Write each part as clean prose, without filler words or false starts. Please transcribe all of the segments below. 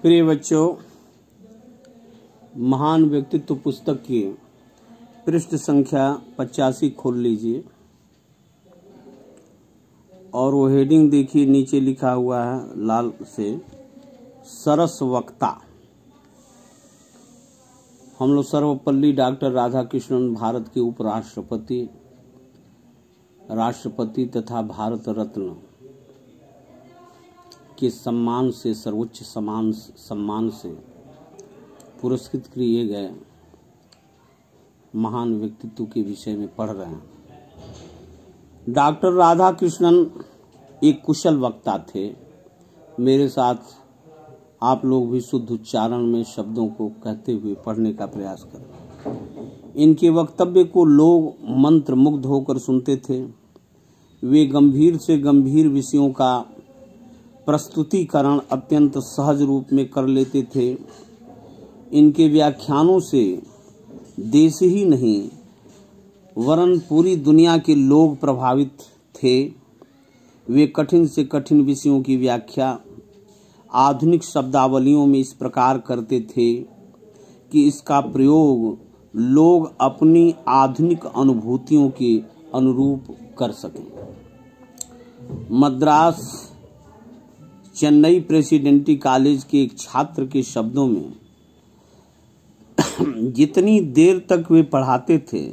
प्रिय बच्चों, महान व्यक्तित्व पुस्तक की पृष्ठ संख्या 85 खोल लीजिए और वो हेडिंग देखिए, नीचे लिखा हुआ है लाल से, सरस वक्ता। हम लोग सर्वपल्ली डॉक्टर राधाकृष्णन भारत के उपराष्ट्रपति, राष्ट्रपति तथा भारत रत्न के सम्मान से, सर्वोच्च सम्मान से पुरस्कृत किए गए महान व्यक्तित्व के विषय में पढ़ रहे हैं। डॉक्टर राधाकृष्णन एक कुशल वक्ता थे। मेरे साथ आप लोग भी शुद्ध उच्चारण में शब्दों को कहते हुए पढ़ने का प्रयास करें। इनके वक्तव्य को लोग मंत्र मुग्ध होकर सुनते थे। वे गंभीर से गंभीर विषयों का प्रस्तुतिकरण अत्यंत सहज रूप में कर लेते थे। इनके व्याख्यानों से देश ही नहीं वरन पूरी दुनिया के लोग प्रभावित थे। वे कठिन से कठिन विषयों की व्याख्या आधुनिक शब्दावलियों में इस प्रकार करते थे कि इसका प्रयोग लोग अपनी आधुनिक अनुभूतियों के अनुरूप कर सकें। मद्रास चेन्नई प्रेसिडेंटी कॉलेज के एक छात्र के शब्दों में जितनी देर तक वे पढ़ाते थे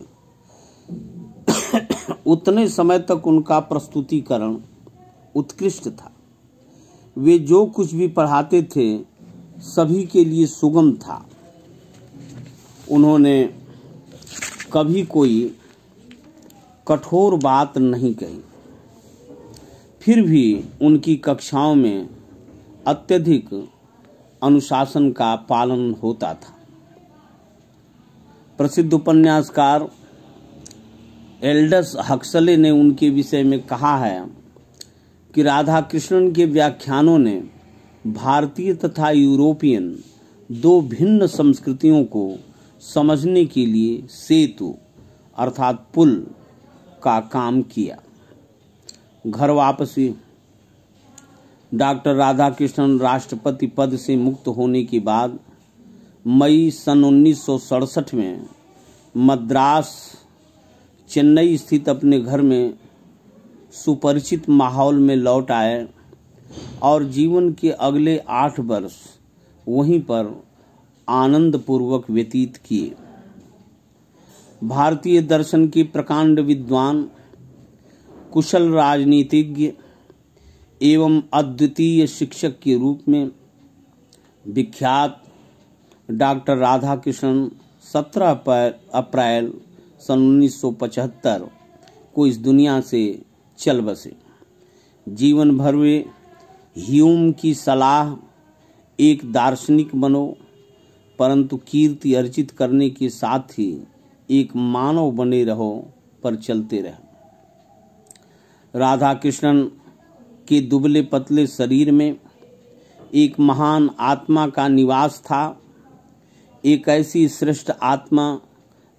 उतने समय तक उनका प्रस्तुतिकरण उत्कृष्ट था। वे जो कुछ भी पढ़ाते थे सभी के लिए सुगम था। उन्होंने कभी कोई कठोर बात नहीं कही। फिर भी उनकी कक्षाओं में अत्यधिक अनुशासन का पालन होता था। प्रसिद्ध उपन्यासकार एल्डस हक्सले ने उनके विषय में कहा है कि राधाकृष्णन के व्याख्यानों ने भारतीय तथा यूरोपियन दो भिन्न संस्कृतियों को समझने के लिए सेतु अर्थात पुल का काम किया। घर वापसी। डॉक्टर राधाकृष्णन राष्ट्रपति पद से मुक्त होने के बाद मई सन 1967 में मद्रास चेन्नई स्थित अपने घर में सुपरिचित माहौल में लौट आए और जीवन के अगले 8 वर्ष वहीं पर आनंद पूर्वक व्यतीत किए। भारतीय दर्शन के प्रकांड विद्वान, कुशल राजनीतिज्ञ एवं अद्वितीय शिक्षक के रूप में विख्यात डॉक्टर राधाकृष्णन 17 अप्रैल सन 1975 को इस दुनिया से चल बसे। जीवन भर वे ह्यूम की सलाह एक दार्शनिक बनो, परंतु कीर्ति अर्जित करने के साथ ही एक मानव बने रहो पर चलते रहे। राधाकृष्णन के दुबले पतले शरीर में एक महान आत्मा का निवास था। एक ऐसी श्रेष्ठ आत्मा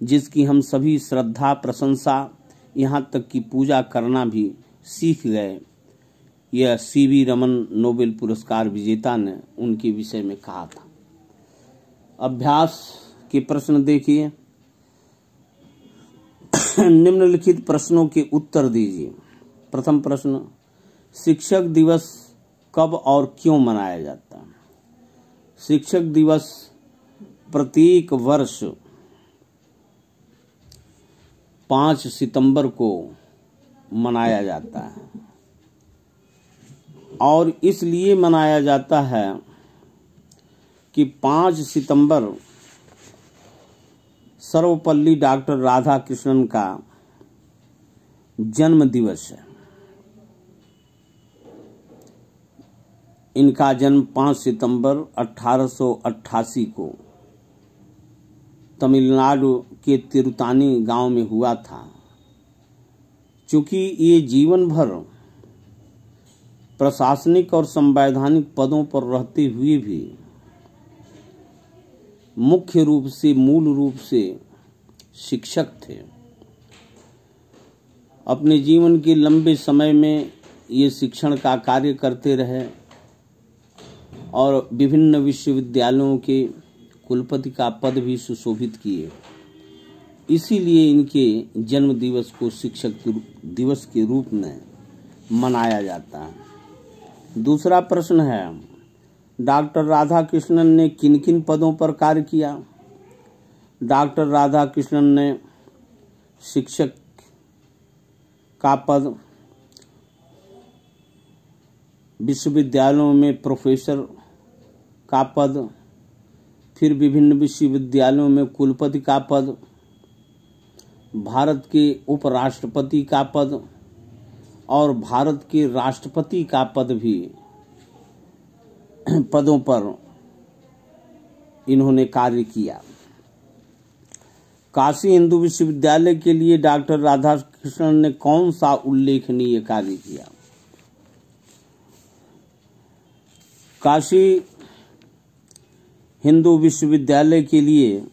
जिसकी हम सभी श्रद्धा, प्रशंसा, यहाँ तक कि पूजा करना भी सीख गए। यह सीवी रमन नोबेल पुरस्कार विजेता ने उनके विषय में कहा था। अभ्यास के प्रश्न देखिए। निम्नलिखित प्रश्नों के उत्तर दीजिए। प्रथम प्रश्न, शिक्षक दिवस कब और क्यों मनाया जाता है? शिक्षक दिवस प्रत्येक वर्ष 5 सितंबर को मनाया जाता है और इसलिए मनाया जाता है कि 5 सितंबर सर्वपल्ली डॉक्टर राधाकृष्णन का जन्म दिवस है। इनका जन्म 5 सितंबर 1888 को तमिलनाडु के तिरुतानी गांव में हुआ था। चूंकि ये जीवन भर प्रशासनिक और संवैधानिक पदों पर रहते हुए भी मूल रूप से शिक्षक थे। अपने जीवन के लंबे समय में ये शिक्षण का कार्य करते रहे। और विभिन्न विश्वविद्यालयों के कुलपति का पद भी सुशोभित किए। इसीलिए इनके जन्म दिवस को शिक्षक दिवस के रूप में मनाया जाता है। दूसरा प्रश्न है, डॉक्टर राधाकृष्णन ने किन किन पदों पर कार्य किया? डॉक्टर राधाकृष्णन ने शिक्षक का पद, विश्वविद्यालयों में प्रोफेसर का पद, फिर विभिन्न विश्वविद्यालयों में कुलपति का पद, भारत के उपराष्ट्रपति का पद और भारत के राष्ट्रपति का पद भी पदों पर इन्होंने कार्य किया। काशी हिंदू विश्वविद्यालय के लिए डॉक्टर राधाकृष्णन ने कौन सा उल्लेखनीय कार्य किया? काशी हिंदू विश्वविद्यालय के लिए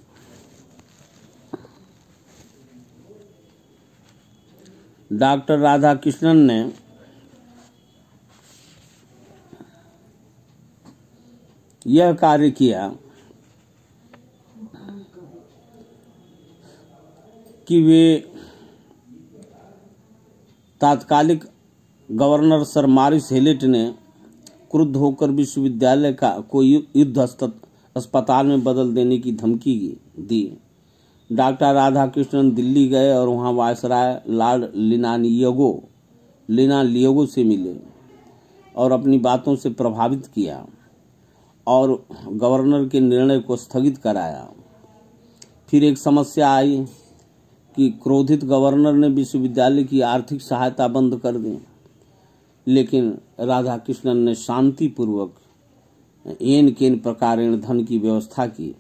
डॉक्टर राधाकृष्णन ने यह कार्य किया कि वे तात्कालिक गवर्नर सर मॉरिस हेलेट ने क्रुद्ध होकर विश्वविद्यालय को युद्ध अस्पताल में बदल देने की धमकी दी। डॉक्टर राधाकृष्णन दिल्ली गए और वहां वायसराय लॉर्ड लिनालियोगो से मिले और अपनी बातों से प्रभावित किया और गवर्नर के निर्णय को स्थगित कराया। फिर एक समस्या आई कि क्रोधित गवर्नर ने विश्वविद्यालय की आर्थिक सहायता बंद कर दी, लेकिन राधाकृष्णन ने शांतिपूर्वक एन केन प्रकारेण धन की व्यवस्था की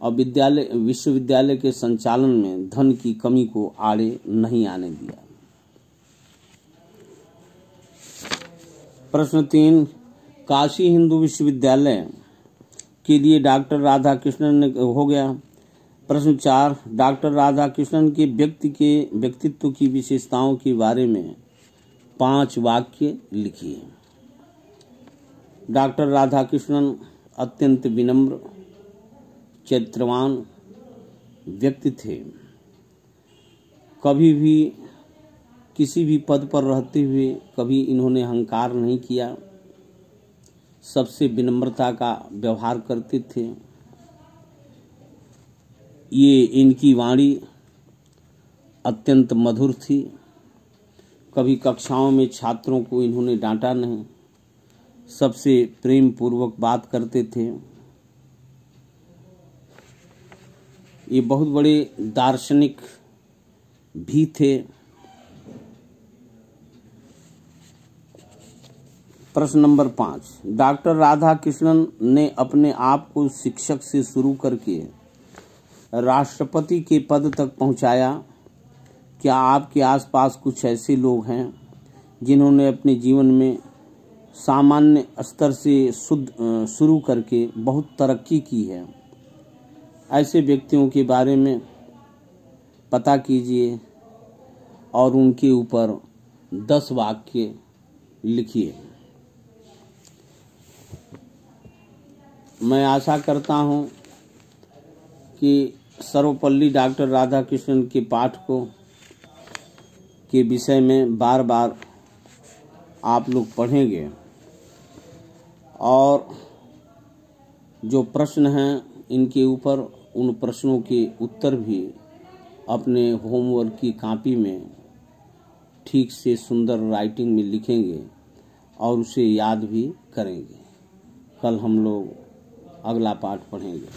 और विश्वविद्यालय के संचालन में धन की कमी को आड़े नहीं आने दिया। प्रश्न 3, काशी हिंदू विश्वविद्यालय के लिए डॉक्टर राधाकृष्णन ने हो गया। प्रश्न 4, डॉक्टर राधाकृष्णन के व्यक्तित्व की विशेषताओं के बारे में 5 वाक्य लिखिए। डॉक्टर राधाकृष्णन अत्यंत विनम्र, चरित्रवान व्यक्ति थे। कभी भी किसी भी पद पर रहते हुए कभी इन्होंने अहंकार नहीं किया, सबसे विनम्रता का व्यवहार करते थे। ये इनकी वाणी अत्यंत मधुर थी। कभी कक्षाओं में छात्रों को इन्होंने डांटा नहीं, सबसे प्रेम पूर्वक बात करते थे। ये बहुत बड़े दार्शनिक भी थे। प्रश्न नंबर 5, डॉक्टर राधाकृष्णन ने अपने आप को शिक्षक से शुरू करके राष्ट्रपति के पद तक पहुंचाया। क्या आपके आसपास कुछ ऐसे लोग हैं जिन्होंने अपने जीवन में सामान्य स्तर से शुरू करके बहुत तरक्की की है? ऐसे व्यक्तियों के बारे में पता कीजिए और उनके ऊपर 10 वाक्य लिखिए। मैं आशा करता हूं कि सर्वपल्ली डॉक्टर राधाकृष्णन के पाठ के विषय में बार बार आप लोग पढ़ेंगे और जो प्रश्न हैं इनके ऊपर उन प्रश्नों के उत्तर भी अपने होमवर्क की कॉपी में ठीक से सुंदर राइटिंग में लिखेंगे और उसे याद भी करेंगे। कल हम लोग अगला पाठ पढ़ेंगे।